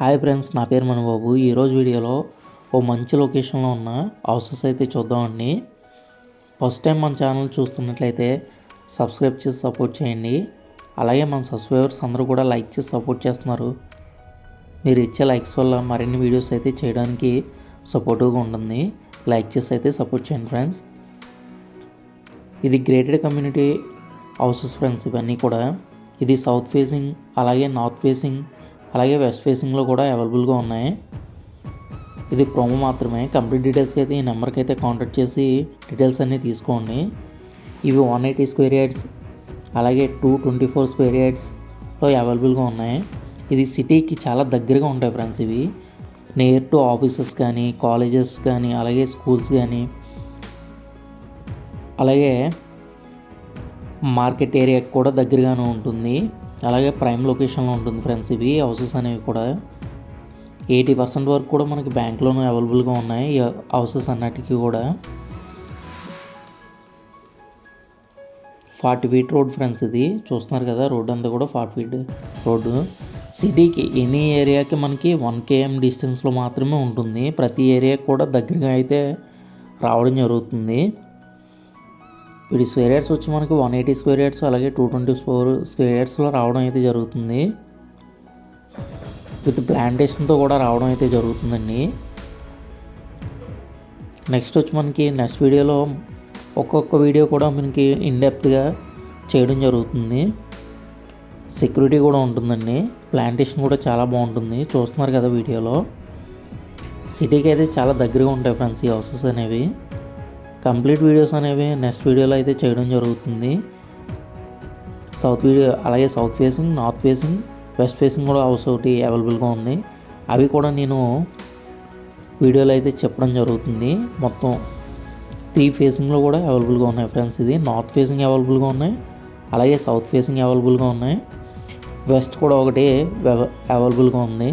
Hi friends, నా పేరు మనబాబు. ఈరోజు వీడియోలో ఓ మంచి లొకేషన్లో ఉన్న హౌసెస్ అయితే చూద్దామండి. ఫస్ట్ టైం మన ఛానల్ చూస్తున్నట్లయితే సబ్స్క్రైబ్ చేసి సపోర్ట్ చేయండి. అలాగే మన సబ్స్క్రైబర్స్ అందరూ కూడా లైక్ చేసి సపోర్ట్ చేస్తున్నారు. మీరు ఇచ్చే లైక్స్ వల్ల మరిన్ని వీడియోస్ అయితే చేయడానికి సపోర్టివ్గా ఉంటుంది. లైక్ చేసి అయితే సపోర్ట్ చేయండి ఫ్రెండ్స్. ఇది గ్రేటెడ్ కమ్యూనిటీ హౌసెస్ ఫ్రెండ్స్. ఇవన్నీ కూడా ఇది సౌత్ ఫేసింగ్, అలాగే నార్త్ ఫేసింగ్, అలాగే వెస్ట్ ఫేసింగ్లో కూడా అవైలబుల్గా ఉన్నాయి. ఇది ప్రోమో మాత్రమే. కంప్లీట్ డీటెయిల్స్కి అయితే ఈ నెంబర్కి అయితే కాంటాక్ట్ చేసి డీటెయిల్స్ అన్నీ తీసుకోండి. ఇవి 180 స్క్వేర్ యార్డ్స్, అలాగే 224 స్క్వేర్ యార్డ్స్లో అవైలబుల్గా ఉన్నాయి. ఇది సిటీకి చాలా దగ్గరగా ఉంటాయి ఫ్రెండ్స్. ఇవి నియర్ టు ఆఫీసెస్ కానీ, కాలేజెస్ కానీ, అలాగే స్కూల్స్ కానీ, అలాగే మార్కెట్ ఏరియాకి కూడా దగ్గరగానే ఉంటుంది. అలాగే ప్రైమ్ లొకేషన్లో ఉంటుంది ఫ్రెండ్స్. ఇవి హౌసెస్ అనేవి కూడా 80% వరకు కూడా మనకి బ్యాంక్లోనూ అవైలబుల్గా ఉన్నాయి ఈ హౌసెస్ అన్నిటికీ కూడా. 40 ఫీట్ రోడ్ ఫ్రెండ్స్. ఇది చూస్తున్నారు కదా, రోడ్ అంతా కూడా 40 ఫీట్ రోడ్డు. సిటీకి ఎనీ ఏరియాకి మనకి 1 km డిస్టెన్స్లో మాత్రమే ఉంటుంది. ప్రతి ఏరియాకి కూడా దగ్గరగా అయితే రావడం జరుగుతుంది. వీడి స్క్వేర్ యార్డ్స్ వచ్చి మనకి 180 స్క్వేర్ యార్డ్స్, అలాగే 224 స్క్వేర్ యార్డ్స్లో రావడం అయితే జరుగుతుంది. విత్ ప్లాంటేషన్తో కూడా రావడం అయితే జరుగుతుందండి. నెక్స్ట్ వచ్చి మనకి నెక్స్ట్ వీడియోలో ఒక్కొక్క వీడియో కూడా మనకి ఇన్డెప్త్గా చేయడం జరుగుతుంది. సెక్యూరిటీ కూడా ఉంటుందండి. ప్లాంటేషన్ కూడా చాలా బాగుంటుంది. చూస్తున్నారు కదా వీడియోలో. సిటీకి అయితే చాలా దగ్గరగా ఉంటాయి ఫ్రెండ్స్ ఈ హౌసెస్ అనేవి. కంప్లీట్ వీడియోస్ అనేవి నెక్స్ట్ వీడియోలో అయితే చేయడం జరుగుతుంది. అలాగే south facing, north facing, west facing కూడా హౌస్ ఒకటి అవైలబుల్గా ఉంది. అవి కూడా నేను వీడియోలో అయితే చెప్పడం జరుగుతుంది. మొత్తం 3 ఫేసింగ్లో కూడా అవైలబుల్గా ఉన్నాయి ఫ్రెండ్స్. ఇది నార్త్ ఫేసింగ్ అవైలబుల్గా ఉన్నాయి, అలాగే సౌత్ ఫేసింగ్ అవైలబుల్గా ఉన్నాయి, వెస్ట్ కూడా ఒకటి అవైలబుల్గా ఉంది.